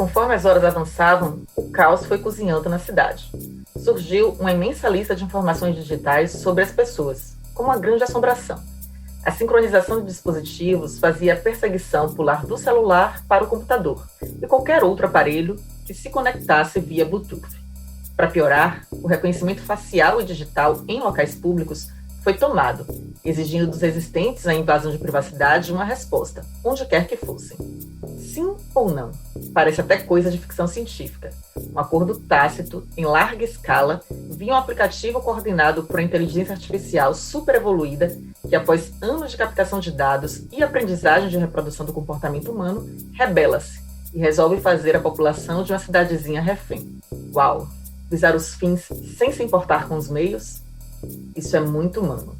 Conforme as horas avançavam, o caos foi cozinhando na cidade. Surgiu uma imensa lista de informações digitais sobre as pessoas, como uma grande assombração. A sincronização de dispositivos fazia a perseguição pular do celular para o computador e qualquer outro aparelho que se conectasse via Bluetooth. Para piorar, o reconhecimento facial e digital em locais públicos foi tomado, exigindo dos existentes à invasão de privacidade uma resposta, onde quer que fossem. Sim ou não? Parece até coisa de ficção científica. Um acordo tácito, em larga escala, via um aplicativo coordenado por uma inteligência artificial superevoluída que, após anos de captação de dados e aprendizagem de reprodução do comportamento humano, rebela-se e resolve fazer a população de uma cidadezinha refém. Uau! Visar os fins sem se importar com os meios? Isso é muito humano.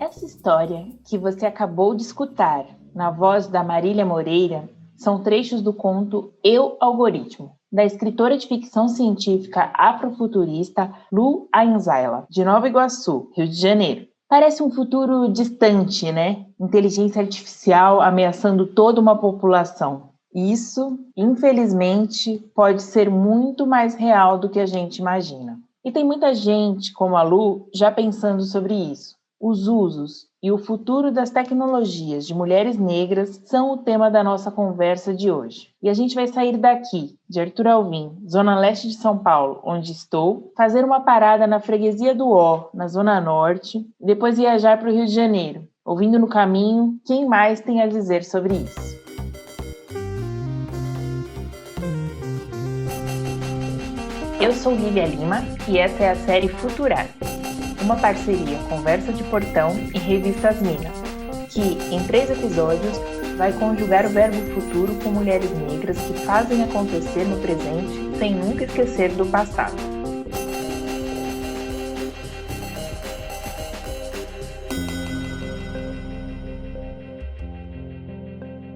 Essa história que você acabou de escutar, na voz da Marília Moreira, são trechos do conto Eu, Algoritmo, da escritora de ficção científica afrofuturista Lu Ainzaila, de Nova Iguaçu, Rio de Janeiro. Parece um futuro distante, né? Inteligência artificial ameaçando toda uma população. Isso, infelizmente, pode ser muito mais real do que a gente imagina. E tem muita gente, como a Lu, já pensando sobre isso. Os usos e o futuro das tecnologias de mulheres negras são o tema da nossa conversa de hoje. E a gente vai sair daqui, de Arthur Alvim, zona leste de São Paulo, onde estou, fazer uma parada na freguesia do Ó, na zona norte, e depois viajar para o Rio de Janeiro, ouvindo no caminho quem mais tem a dizer sobre isso. Eu sou Lívia Lima e essa é a série Futurar, uma parceria Conversa de Portão e Revista As Minas, que, em 3 episódios, vai conjugar o verbo futuro com mulheres negras que fazem acontecer no presente sem nunca esquecer do passado.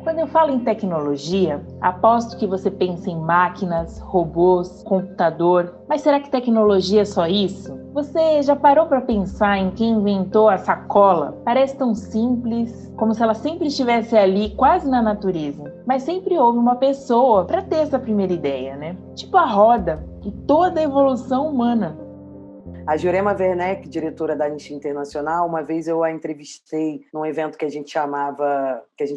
Quando eu falo em tecnologia, aposto que você pensa em máquinas, robôs, computador. Mas será que tecnologia é só isso? Você já parou para pensar em quem inventou a sacola? Parece tão simples, como se ela sempre estivesse ali, quase na natureza. Mas sempre houve uma pessoa para ter essa primeira ideia, né? Tipo a roda e toda a evolução humana. A Jurema Werneck, diretora da Anistia Internacional, uma vez eu a entrevistei num evento que a gente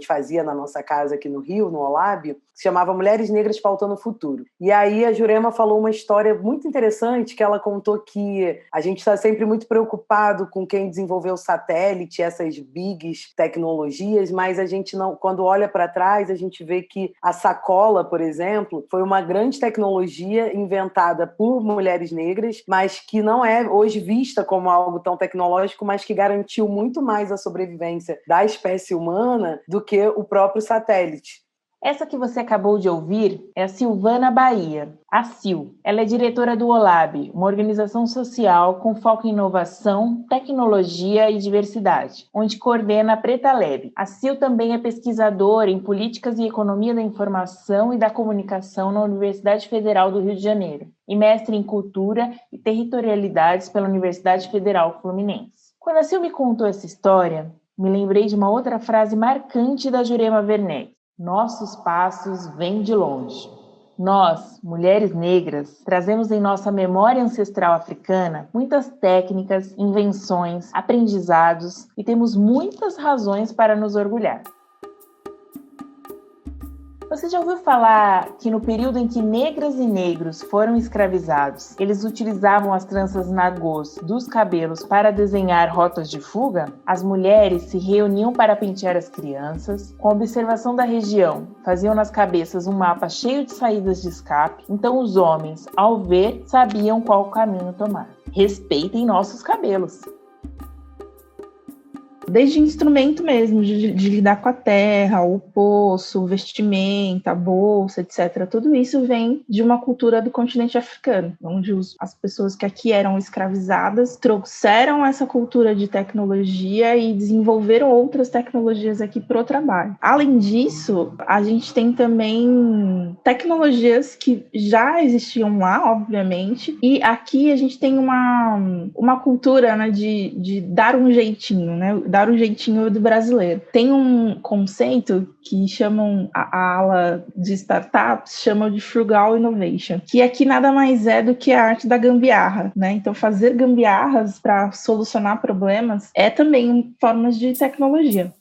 fazia na nossa casa aqui no Rio, no Olab, que se chamava Mulheres Negras Pautando o Futuro. E aí a Jurema falou uma história muito interessante, que ela contou que a gente está sempre muito preocupado com quem desenvolveu o satélite, essas bigs tecnologias, mas a gente não, quando olha para trás, a gente vê que a sacola, por exemplo, foi uma grande tecnologia inventada por mulheres negras, mas que não é hoje vista como algo tão tecnológico, mas que garantiu muito mais a sobrevivência da espécie humana do que o próprio satélite. Essa que você acabou de ouvir é a Silvana Bahia, a Sil. Ela é diretora do OLAB, uma organização social com foco em inovação, tecnologia e diversidade, onde coordena a Preta Lab. A Sil também é pesquisadora em políticas e economia da informação e da comunicação na Universidade Federal do Rio de Janeiro e mestre em cultura e territorialidades pela Universidade Federal Fluminense. Quando a Sil me contou essa história, me lembrei de uma outra frase marcante da Jurema Werneck. Nossos passos vêm de longe. Nós, mulheres negras, trazemos em nossa memória ancestral africana muitas técnicas, invenções, aprendizados e temos muitas razões para nos orgulhar. Você já ouviu falar que no período em que negras e negros foram escravizados, eles utilizavam as tranças nagôs dos cabelos para desenhar rotas de fuga? As mulheres se reuniam para pentear as crianças, com observação da região, faziam nas cabeças um mapa cheio de saídas de escape, então os homens, ao ver, sabiam qual caminho tomar. Respeitem nossos cabelos! Desde instrumento mesmo, de lidar com a terra, o poço, o vestimenta, a bolsa, etc. Tudo isso vem de uma cultura do continente africano, onde as pessoas que aqui eram escravizadas trouxeram essa cultura de tecnologia e desenvolveram outras tecnologias aqui para o trabalho. Além disso, a gente tem também tecnologias que já existiam lá, obviamente, e aqui a gente tem uma cultura, né, de dar um jeitinho, né? dar o jeitinho do brasileiro. Tem um conceito que chamam a ala de startups, chamam de frugal innovation, que aqui nada mais é do que a arte da gambiarra, né? Então, fazer gambiarras para solucionar problemas é também formas de tecnologia.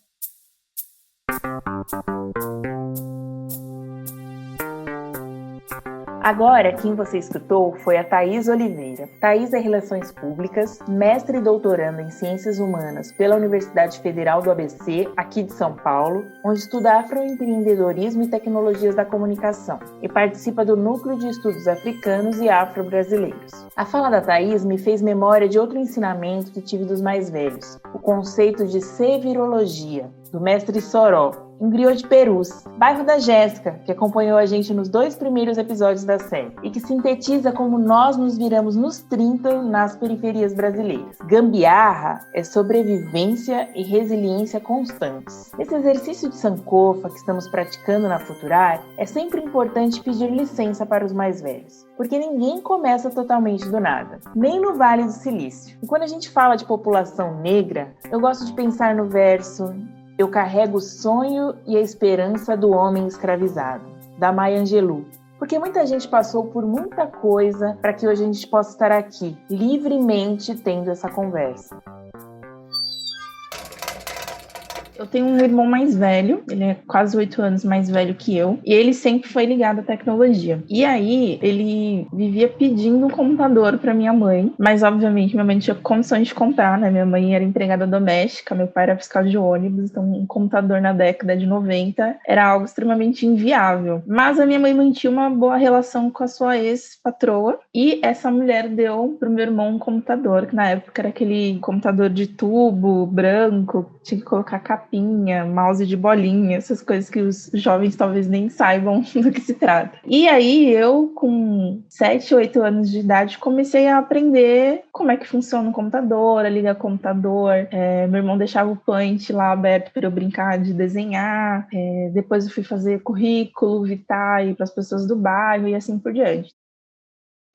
Agora, quem você escutou foi a Thaís Oliveira. Thaís é Relações Públicas, mestre e doutoranda em Ciências Humanas pela Universidade Federal do ABC, aqui de São Paulo, onde estuda afroempreendedorismo e tecnologias da comunicação, e participa do Núcleo de Estudos Africanos e Afro-Brasileiros. A fala da Thaís me fez memória de outro ensinamento que tive dos mais velhos, o conceito de sevirologia, do mestre Soró, em Griot de Perus, bairro da Jéssica, que acompanhou a gente nos 2 primeiros episódios da série, e que sintetiza como nós nos viramos nos 30 nas periferias brasileiras. Gambiarra é sobrevivência e resiliência constantes. Nesse exercício de sankofa que estamos praticando na Futurar, é sempre importante pedir licença para os mais velhos, porque ninguém começa totalmente do nada, nem no Vale do Silício. E quando a gente fala de população negra, eu gosto de pensar no verso: eu carrego o sonho e a esperança do homem escravizado, da Maya Angelou. Porque muita gente passou por muita coisa para que hoje a gente possa estar aqui, livremente tendo essa conversa. Eu tenho um irmão mais velho, ele é quase 8 anos mais velho que eu, e ele sempre foi ligado à tecnologia. E aí, ele vivia pedindo um computador para minha mãe, mas obviamente minha mãe não tinha condições de comprar, né? Minha mãe era empregada doméstica, meu pai era fiscal de ônibus, então um computador na década de 90 era algo extremamente inviável. Mas a minha mãe mantinha uma boa relação com a sua ex-patroa, e essa mulher deu pro meu irmão um computador, que na época era aquele computador de tubo, branco, tinha que colocar capinha, mouse de bolinha, essas coisas que os jovens talvez nem saibam do que se trata. E aí eu, com 7, 8 anos de idade, comecei a aprender como é que funciona o computador, a ligar o computador. Meu irmão deixava o Paint lá aberto para eu brincar de desenhar. Depois eu fui fazer currículo, vitae para as pessoas do bairro e assim por diante.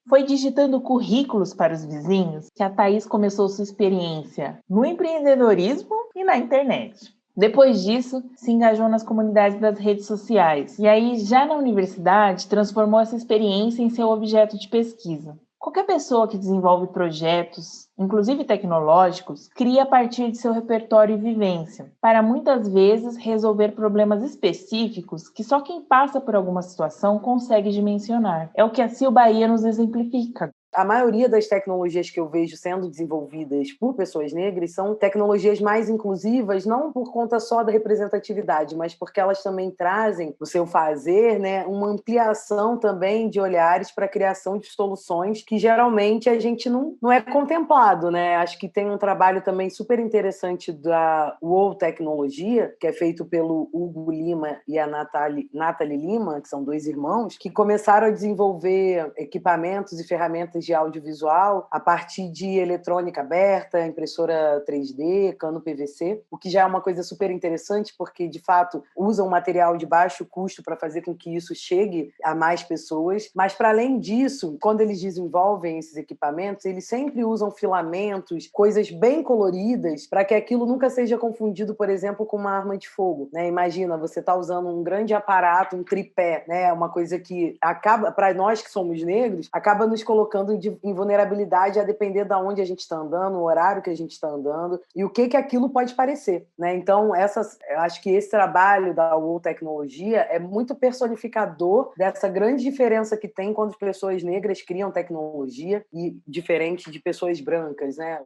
Foi digitando currículos para os vizinhos que a Thaís começou sua experiência no empreendedorismo e na internet. Depois disso, se engajou nas comunidades das redes sociais e aí, já na universidade, transformou essa experiência em seu objeto de pesquisa. Qualquer pessoa que desenvolve projetos, inclusive tecnológicos, cria a partir de seu repertório e vivência, para muitas vezes resolver problemas específicos que só quem passa por alguma situação consegue dimensionar. É o que a Sil Bahia nos exemplifica. A maioria das tecnologias que eu vejo sendo desenvolvidas por pessoas negras são tecnologias mais inclusivas, não por conta só da representatividade, mas porque elas também trazem no seu fazer, né, uma ampliação também de olhares para a criação de soluções que geralmente a gente não é contemplado, né? Acho que tem um trabalho também super interessante da UOL Tecnologia, que é feito pelo Hugo Lima e a Nathalie Lima, que são 2 irmãos, que começaram a desenvolver equipamentos e ferramentas de audiovisual a partir de eletrônica aberta, impressora 3D, cano PVC, o que já é uma coisa super interessante porque, de fato, usam um material de baixo custo para fazer com que isso chegue a mais pessoas. Mas, para além disso, quando eles desenvolvem esses equipamentos, eles sempre usam filamentos, coisas bem coloridas, para que aquilo nunca seja confundido, por exemplo, com uma arma de fogo, né? Imagina, você está usando um grande aparato, um tripé, né? Uma coisa que acaba, para nós que somos negros, acaba nos colocando em vulnerabilidade a depender de onde a gente está andando, o horário que a gente está andando e o que aquilo pode parecer, né? Então, eu acho que esse trabalho da UOL Tecnologia é muito personificador dessa grande diferença que tem quando as pessoas negras criam tecnologia e diferente de pessoas brancas, né?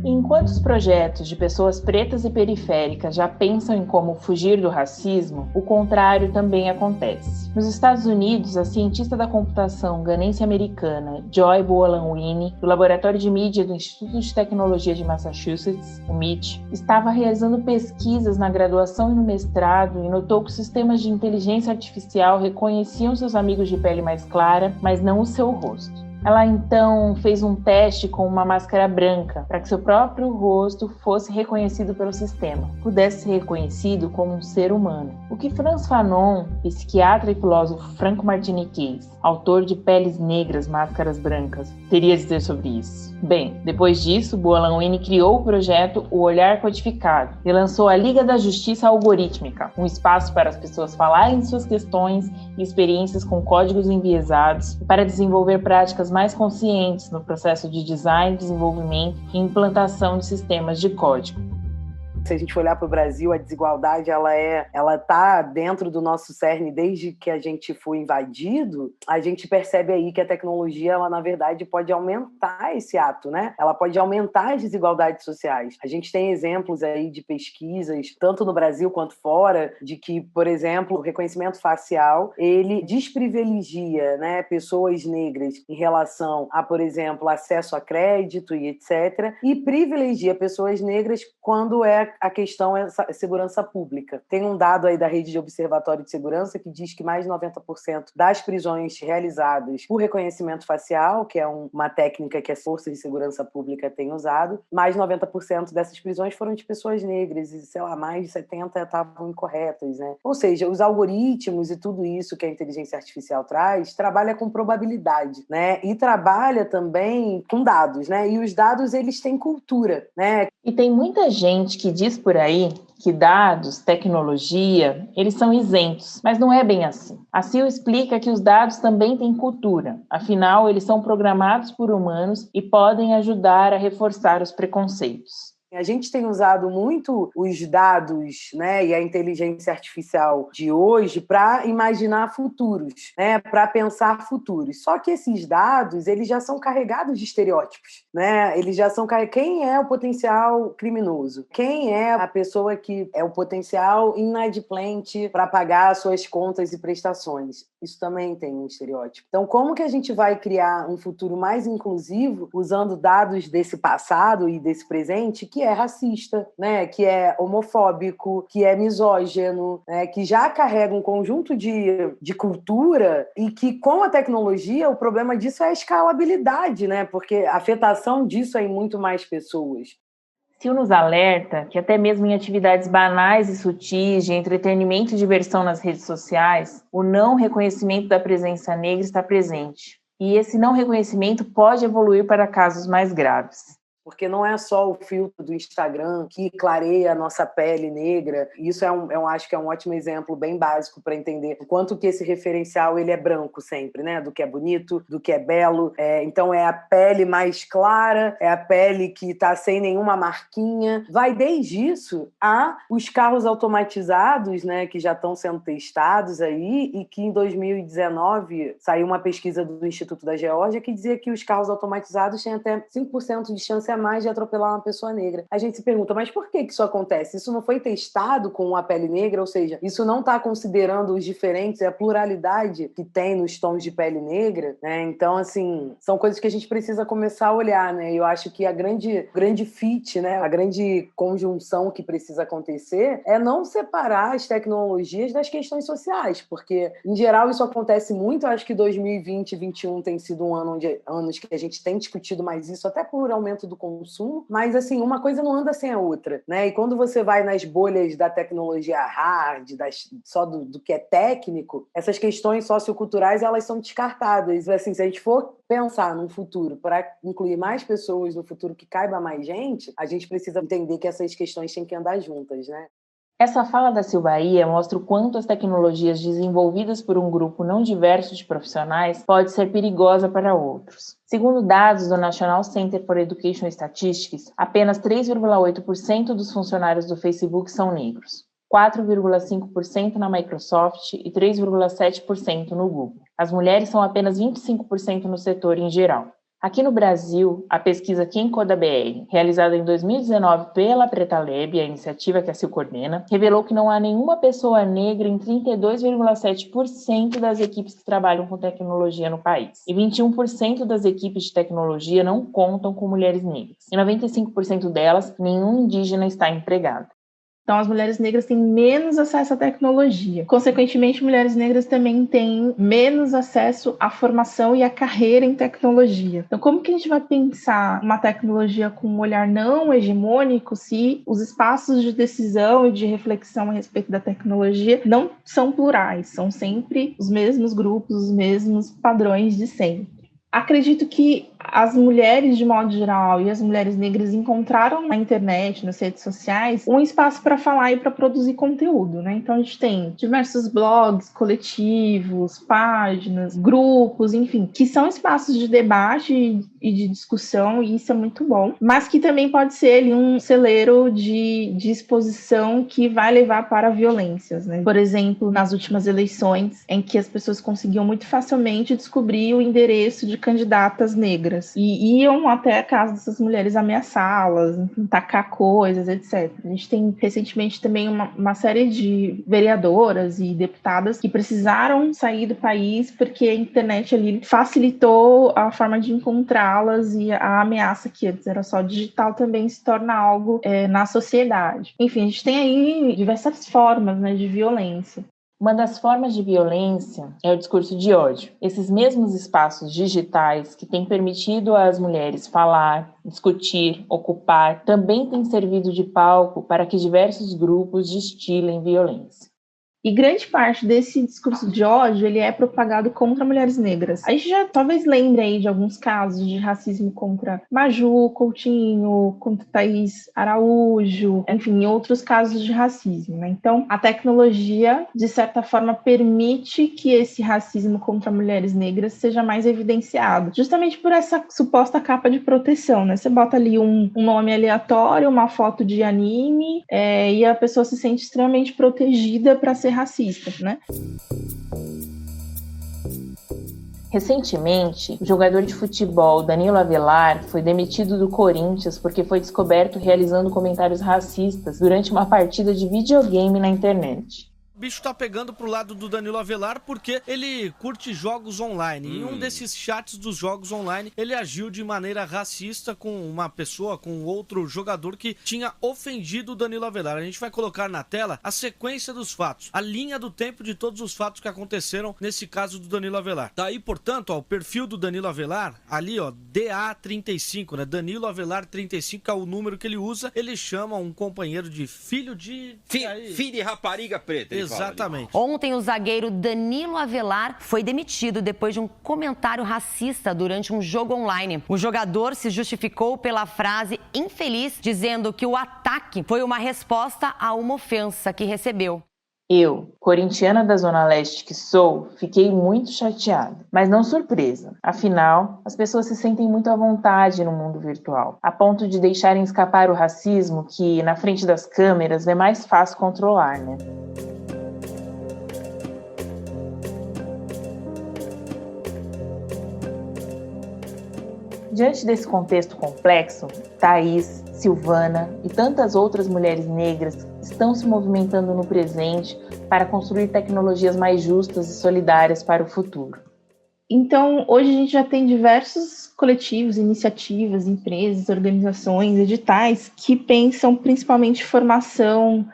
Enquanto os projetos de pessoas pretas e periféricas já pensam em como fugir do racismo, o contrário também acontece. Nos Estados Unidos, a cientista da computação ganense-americana Joy Boalan-Winnie, do Laboratório de Mídia do Instituto de Tecnologia de Massachusetts, o MIT, estava realizando pesquisas na graduação e no mestrado e notou que os sistemas de inteligência artificial reconheciam seus amigos de pele mais clara, mas não o seu rosto. Ela então fez um teste com uma máscara branca para que seu próprio rosto fosse reconhecido pelo sistema, pudesse ser reconhecido como um ser humano. O que Frantz Fanon, psiquiatra e filósofo franco-martiniquês, autor de Peles Negras, Máscaras Brancas, teria a dizer sobre isso? Bem, depois disso, Boulanger criou o projeto O Olhar Codificado e lançou a Liga da Justiça Algorítmica, um espaço para as pessoas falarem de suas questões e experiências com códigos enviesados para desenvolver práticas mais conscientes no processo de design, desenvolvimento e implantação de sistemas de código. Se a gente olhar para o Brasil, a desigualdade ela está dentro do nosso cerne desde que a gente foi invadido. A gente percebe aí que a tecnologia, ela na verdade pode aumentar esse ato, né? Ela pode aumentar as desigualdades sociais. A gente tem exemplos aí de pesquisas, tanto no Brasil quanto fora, de que, por exemplo, o reconhecimento facial, ele desprivilegia, né, pessoas negras em relação a, por exemplo, acesso a crédito e etc., e privilegia pessoas negras quando a questão é a segurança pública. Tem um dado aí da Rede de Observatório de Segurança que diz que mais de 90% das prisões realizadas por reconhecimento facial, que é uma técnica que as forças de segurança pública têm usado, mais de 90% dessas prisões foram de pessoas negras e, sei lá, mais de 70% estavam incorretas, né? Ou seja, os algoritmos e tudo isso que a inteligência artificial traz, trabalha com probabilidade, né? E trabalha também com dados, né? E os dados, eles têm cultura, né? E tem muita gente que diz por aí que dados, tecnologia, eles são isentos, mas não é bem assim. A CIO explica que os dados também têm cultura, afinal, eles são programados por humanos e podem ajudar a reforçar os preconceitos. A gente tem usado muito os dados, né, e a inteligência artificial de hoje para imaginar futuros, né, para pensar futuros. Só que esses dados, eles já são carregados de estereótipos, né? Eles já são quem é o potencial criminoso? Quem é a pessoa que é o potencial inadimplente para pagar suas contas e prestações? Isso também tem um estereótipo. Então, como que a gente vai criar um futuro mais inclusivo usando dados desse passado e desse presente que é racista, né? Que é homofóbico, que é misógino, né? Que já carrega um conjunto de cultura e que, com a tecnologia, o problema disso é a escalabilidade, né? Porque a afetação disso é em muito mais pessoas. CIO nos alerta que até mesmo em atividades banais e sutis de entretenimento e diversão nas redes sociais, o não reconhecimento da presença negra está presente. E esse não reconhecimento pode evoluir para casos mais graves. Porque não é só o filtro do Instagram que clareia a nossa pele negra. Isso acho que é um ótimo exemplo bem básico para entender o quanto que esse referencial ele é branco sempre, né? Do que é bonito, do que é belo. Então é a pele mais clara, é a pele que está sem nenhuma marquinha. Vai desde isso a os carros automatizados, né? Que já estão sendo testados aí e que em 2019 saiu uma pesquisa do Instituto da Geórgia que dizia que os carros automatizados têm até 5% de chance a mais de atropelar uma pessoa negra. A gente se pergunta, mas por que isso acontece? Isso não foi testado com a pele negra? Ou seja, isso não está considerando os diferentes, a pluralidade que tem nos tons de pele negra, né? Então, assim, são coisas que a gente precisa começar a olhar, né? Eu acho que a grande fit, né? A grande conjunção que precisa acontecer é não separar as tecnologias das questões sociais, porque, em geral, isso acontece muito. Eu acho que 2020 e 2021 tem sido anos que a gente tem discutido mais isso, até por aumento do consumo, mas assim, uma coisa não anda sem a outra, né? E quando você vai nas bolhas da tecnologia hard, só do que é técnico, essas questões socioculturais, elas são descartadas. Assim, se a gente for pensar num futuro para incluir mais pessoas, no futuro que caiba mais gente, a gente precisa entender que essas questões têm que andar juntas, né? Essa fala da CIO Bahia mostra o quanto as tecnologias desenvolvidas por um grupo não diverso de profissionais pode ser perigosa para outros. Segundo dados do National Center for Education Statistics, apenas 3,8% dos funcionários do Facebook são negros, 4,5% na Microsoft e 3,7% no Google. As mulheres são apenas 25% no setor em geral. Aqui no Brasil, a pesquisa Quem Coda BR, realizada em 2019 pela Preta Lab, a iniciativa que a CIO coordena, revelou que não há nenhuma pessoa negra em 32,7% das equipes que trabalham com tecnologia no país. E 21% das equipes de tecnologia não contam com mulheres negras. E 95% delas, nenhum indígena está empregado. Então, as mulheres negras têm menos acesso à tecnologia. Consequentemente, mulheres negras também têm menos acesso à formação e à carreira em tecnologia. Então, como que a gente vai pensar uma tecnologia com um olhar não hegemônico se os espaços de decisão e de reflexão a respeito da tecnologia não são plurais, são sempre os mesmos grupos, os mesmos padrões de sempre? Acredito que as mulheres, de modo geral, e as mulheres negras encontraram na internet, nas redes sociais, um espaço para falar e para produzir conteúdo, né? Então, a gente tem diversos blogs, coletivos, páginas, grupos, enfim, que são espaços de debate e de discussão, e isso é muito bom, mas que também pode ser ali um celeiro de exposição que vai levar para violências, né? Por exemplo, nas últimas eleições, em que as pessoas conseguiam muito facilmente descobrir o endereço de candidatas negras e iam até a casa dessas mulheres ameaçá-las, tacar coisas, etc. A gente tem recentemente também uma série de vereadoras e deputadas que precisaram sair do país porque a internet ali facilitou a forma de encontrá-las, e a ameaça que antes era só digital também se torna algo na sociedade. Enfim, a gente tem aí diversas formas, né, de violência. Uma das formas de violência é o discurso de ódio. Esses mesmos espaços digitais que têm permitido às mulheres falar, discutir, ocupar, também têm servido de palco para que diversos grupos destilem violência. E grande parte desse discurso de ódio, ele é propagado contra mulheres negras. A gente já talvez lembre aí de alguns casos de racismo contra Maju Coutinho, contra Thaís Araújo, enfim, outros casos de racismo, né? Então, a tecnologia, de certa forma, permite que esse racismo contra mulheres negras seja mais evidenciado, justamente por essa suposta capa de proteção, né? Você bota ali um nome aleatório, uma foto de anime, e a pessoa se sente extremamente protegida para ser racista, né? Recentemente, o jogador de futebol Danilo Avelar foi demitido do Corinthians porque foi descoberto realizando comentários racistas durante uma partida de videogame na internet. O bicho tá pegando pro lado do Danilo Avelar porque ele curte jogos online. E em um desses chats dos jogos online, ele agiu de maneira racista com uma pessoa, com outro jogador que tinha ofendido o Danilo Avelar. A gente vai colocar na tela a sequência dos fatos, a linha do tempo de todos os fatos que aconteceram nesse caso do Danilo Avelar. Daí, portanto, ó, o perfil do Danilo Avelar, ali, ó, DA35, né? Danilo Avelar 35, que é o número que ele usa. Ele chama um companheiro de filho de... Filho de rapariga preta. Exatamente. Ontem, o zagueiro Danilo Avelar foi demitido depois de um comentário racista durante um jogo online. O jogador se justificou pela frase infeliz, dizendo que o ataque foi uma resposta a uma ofensa que recebeu. Eu, corintiana da Zona Leste que sou, fiquei muito chateada, mas não surpresa. Afinal, as pessoas se sentem muito à vontade no mundo virtual, a ponto de deixarem escapar o racismo que, na frente das câmeras, é mais fácil controlar, né? Diante desse contexto complexo, Thaís, Silvana e tantas outras mulheres negras estão se movimentando no presente para construir tecnologias mais justas e solidárias para o futuro. Então, hoje a gente já tem diversos coletivos, iniciativas, empresas, organizações, editais que pensam principalmente formação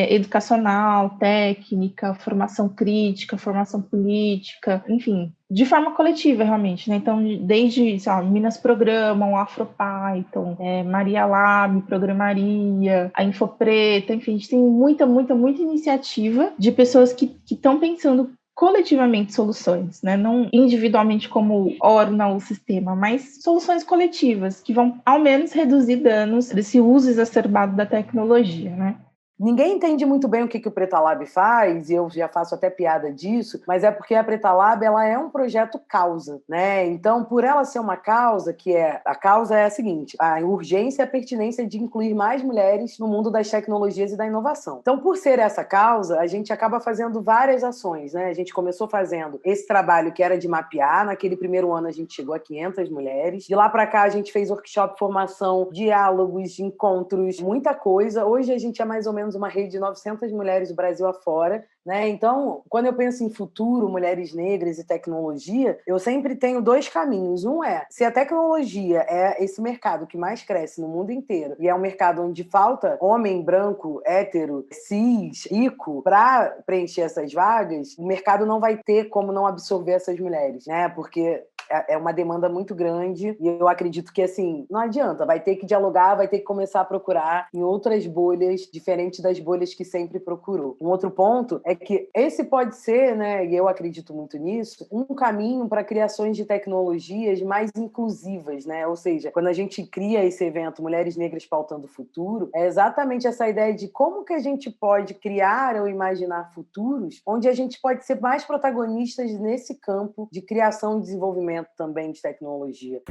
educacional, técnica, formação crítica, formação política, enfim, de forma coletiva realmente, né? Então, desde, sei lá, Minas Programam, AfroPython, Maria Lab, Programaria, a Infopreta, enfim, a gente tem muita iniciativa de pessoas que estão pensando coletivamente soluções, né? Não individualmente como orna o sistema, mas soluções coletivas que vão, ao menos, reduzir danos desse uso exacerbado da tecnologia, né? Ninguém entende muito bem o que o Preta Lab faz, e eu já faço até piada disso, mas é porque a Preta Lab, ela é um projeto causa, né? Então, por ela ser uma causa, a causa é a seguinte: a urgência e a pertinência de incluir mais mulheres no mundo das tecnologias e da inovação. Então, por ser essa causa, a gente acaba fazendo várias ações, né? A gente começou fazendo esse trabalho que era de mapear. Naquele primeiro ano, a gente chegou a 500 mulheres. De lá para cá, a gente fez workshop, formação, diálogos, encontros, muita coisa. Hoje, a gente é mais ou menos menos uma rede de 900 mulheres do Brasil afora, né? Então, quando eu penso em futuro, mulheres negras e tecnologia, eu sempre tenho dois caminhos. Um é, se a tecnologia é esse mercado que mais cresce no mundo inteiro, e é um mercado onde falta homem branco, hétero, cis, rico, para preencher essas vagas, o mercado não vai ter como não absorver essas mulheres, né? Porque é uma demanda muito grande e eu acredito que, assim, não adianta, vai ter que dialogar, vai ter que começar a procurar em outras bolhas, diferentes das bolhas que sempre procurou. Um outro ponto é que esse pode ser, né, e eu acredito muito nisso, um caminho para criações de tecnologias mais inclusivas, né? Ou seja, quando a gente cria esse evento Mulheres Negras Pautando o Futuro, é exatamente essa ideia de como que a gente pode criar ou imaginar futuros onde a gente pode ser mais protagonistas nesse campo de criação e desenvolvimento também de tecnologia.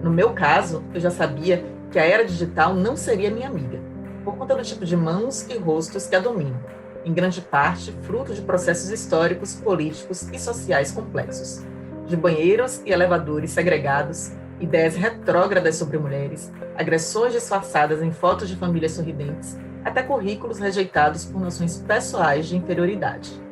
No meu caso, eu já sabia que a era digital não seria minha amiga, por conta do tipo de mãos e rostos que a dominam, em grande parte fruto de processos históricos, políticos e sociais complexos, de banheiros e elevadores segregados, ideias retrógradas sobre mulheres, agressões disfarçadas em fotos de famílias sorridentes, até currículos rejeitados por noções pessoais de inferioridade.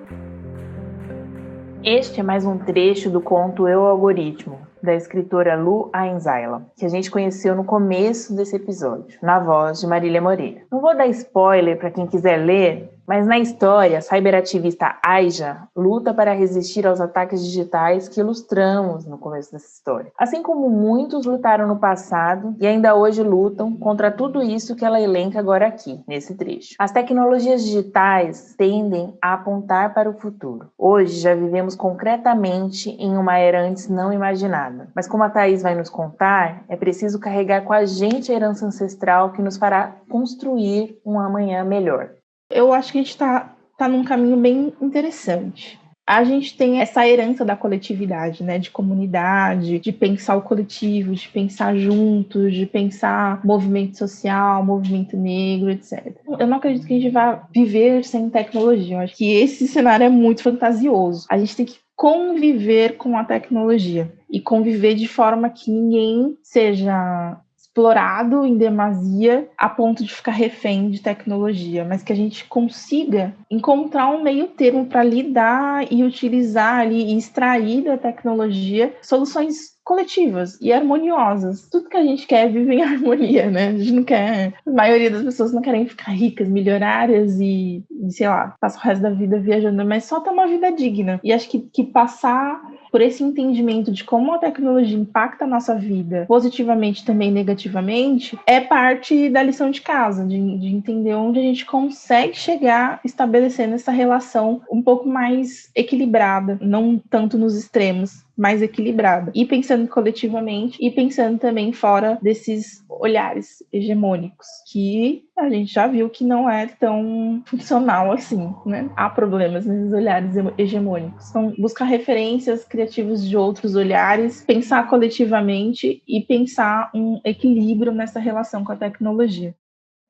Este é mais um trecho do conto Eu, Algoritmo, da escritora Lu Ainzaila, que a gente conheceu no começo desse episódio, na voz de Marília Moreira. Não vou dar spoiler para quem quiser ler, mas na história, a cyberativista Aija luta para resistir aos ataques digitais que ilustramos no começo dessa história. Assim como muitos lutaram no passado e ainda hoje lutam contra tudo isso que ela elenca agora aqui, nesse trecho. As tecnologias digitais tendem a apontar para o futuro. Hoje já vivemos concretamente em uma era antes não imaginada. Mas como a Thaís vai nos contar, é preciso carregar com a gente a herança ancestral que nos fará construir um amanhã melhor. Eu acho que a gente está num caminho bem interessante. A gente tem essa herança da coletividade, né? De comunidade, de pensar o coletivo, de pensar juntos, de pensar movimento social, movimento negro, etc. Eu não acredito que a gente vá viver sem tecnologia. Eu acho que esse cenário é muito fantasioso. A gente tem que conviver com a tecnologia e conviver de forma que ninguém seja explorado em demasia a ponto de ficar refém de tecnologia, mas que a gente consiga encontrar um meio termo para lidar e utilizar ali e extrair da tecnologia soluções coletivas e harmoniosas. Tudo que a gente quer é viver em harmonia, né? A gente não quer... A maioria das pessoas não querem ficar ricas, milionárias e sei lá, passar o resto da vida viajando, mas só ter uma vida digna. E acho que passar por esse entendimento de como a tecnologia impacta a nossa vida, positivamente também negativamente, é parte da lição de casa, de entender onde a gente consegue chegar estabelecendo essa relação um pouco mais equilibrada, não tanto nos extremos, mais equilibrada. E pensando coletivamente e pensando também fora desses olhares hegemônicos, que a gente já viu que não é tão funcional assim, né? Há problemas nesses olhares hegemônicos. Então, buscar referências criativas de outros olhares, pensar coletivamente e pensar um equilíbrio nessa relação com a tecnologia.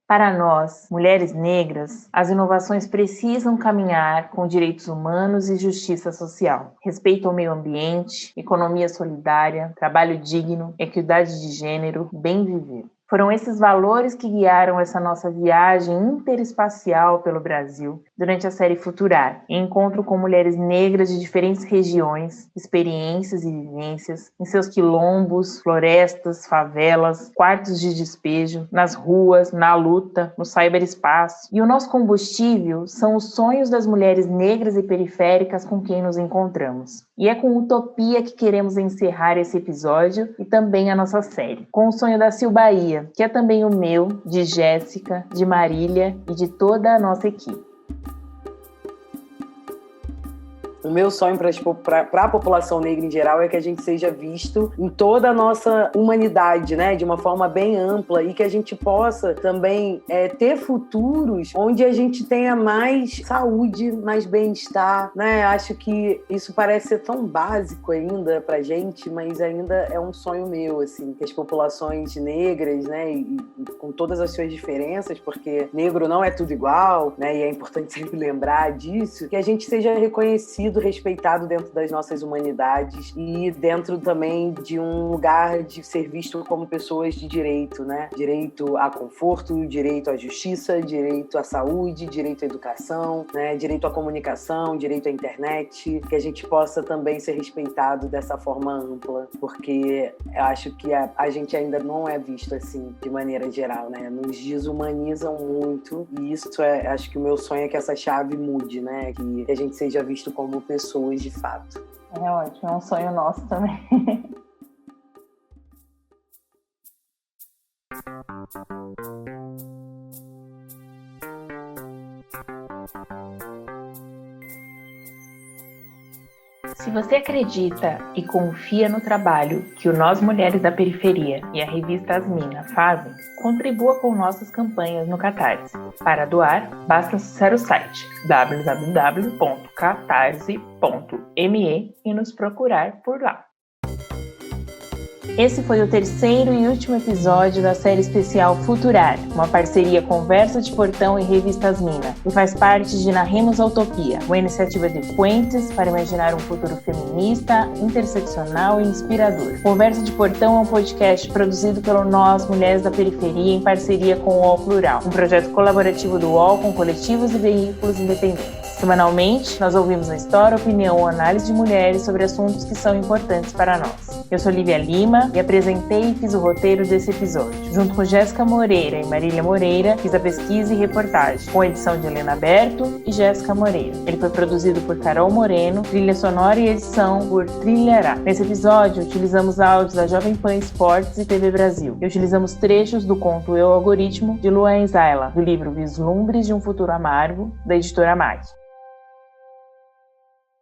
Para nós, mulheres negras, as inovações precisam caminhar com direitos humanos e justiça social, respeito ao meio ambiente, economia solidária, trabalho digno, equidade de gênero, bem viver. Foram esses valores que guiaram essa nossa viagem interespacial pelo Brasil durante a série Futurar, em encontro com mulheres negras de diferentes regiões, experiências e vivências, em seus quilombos, florestas, favelas, quartos de despejo, nas ruas, na luta, no cyberespaço. E o nosso combustível são os sonhos das mulheres negras e periféricas com quem nos encontramos. E é com utopia que queremos encerrar esse episódio e também a nossa série, com o sonho da Sil Bahia, que é também o meu, de Jéssica, de Marília e de toda a nossa equipe. O meu sonho para a população negra em geral é que a gente seja visto em toda a nossa humanidade, né? De uma forma bem ampla e que a gente possa também ter futuros onde a gente tenha mais saúde, mais bem-estar, né? Acho que isso parece ser tão básico ainda pra gente, mas ainda é um sonho meu, assim, que as populações negras, né? E com todas as suas diferenças, porque negro não é tudo igual, né? E é importante sempre lembrar disso, que a gente seja reconhecido acolhido, respeitado dentro das nossas humanidades e dentro também de um lugar de ser visto como pessoas de direito, né? Direito a conforto, direito à justiça, direito à saúde, direito à educação, né? Direito à comunicação, direito à internet, que a gente possa também ser respeitado dessa forma ampla, porque eu acho que a gente ainda não é visto assim, de maneira geral, né? Nos desumanizam muito e isso acho que o meu sonho é que essa chave mude, né? Que a gente seja visto como pessoas de fato. É ótimo, é um sonho nosso também. Se você acredita e confia no trabalho que o Nós Mulheres da Periferia e a revista Asmina fazem, contribua com nossas campanhas no Catarse. Para doar, basta acessar o site www.catarse.me e nos procurar por lá. Esse foi o terceiro e último episódio da série especial Futurar, uma parceria Conversa de Portão e Revista Asmina, e faz parte de Narremos a Utopia, uma iniciativa de Puentes para imaginar um futuro feminista, interseccional e inspirador. Conversa de Portão é um podcast produzido pelo Nós Mulheres da Periferia em parceria com o UOL Plural, um projeto colaborativo do UOL com coletivos e veículos independentes. Semanalmente, nós ouvimos a história, opinião ou análise de mulheres sobre assuntos que são importantes para nós. Eu sou Lívia Lima e apresentei e fiz o roteiro desse episódio. Junto com Jéssica Moreira e Marília Moreira, fiz a pesquisa e reportagem, com edição de Helena Berto e Jéssica Moreira. Ele foi produzido por Carol Moreno, trilha sonora e edição por Trilhará. Nesse episódio, utilizamos áudios da Jovem Pan Esportes e TV Brasil. E utilizamos trechos do conto Eu Algoritmo, de Luan Zaila, do livro Vislumbres de um Futuro Amargo, da editora MAG.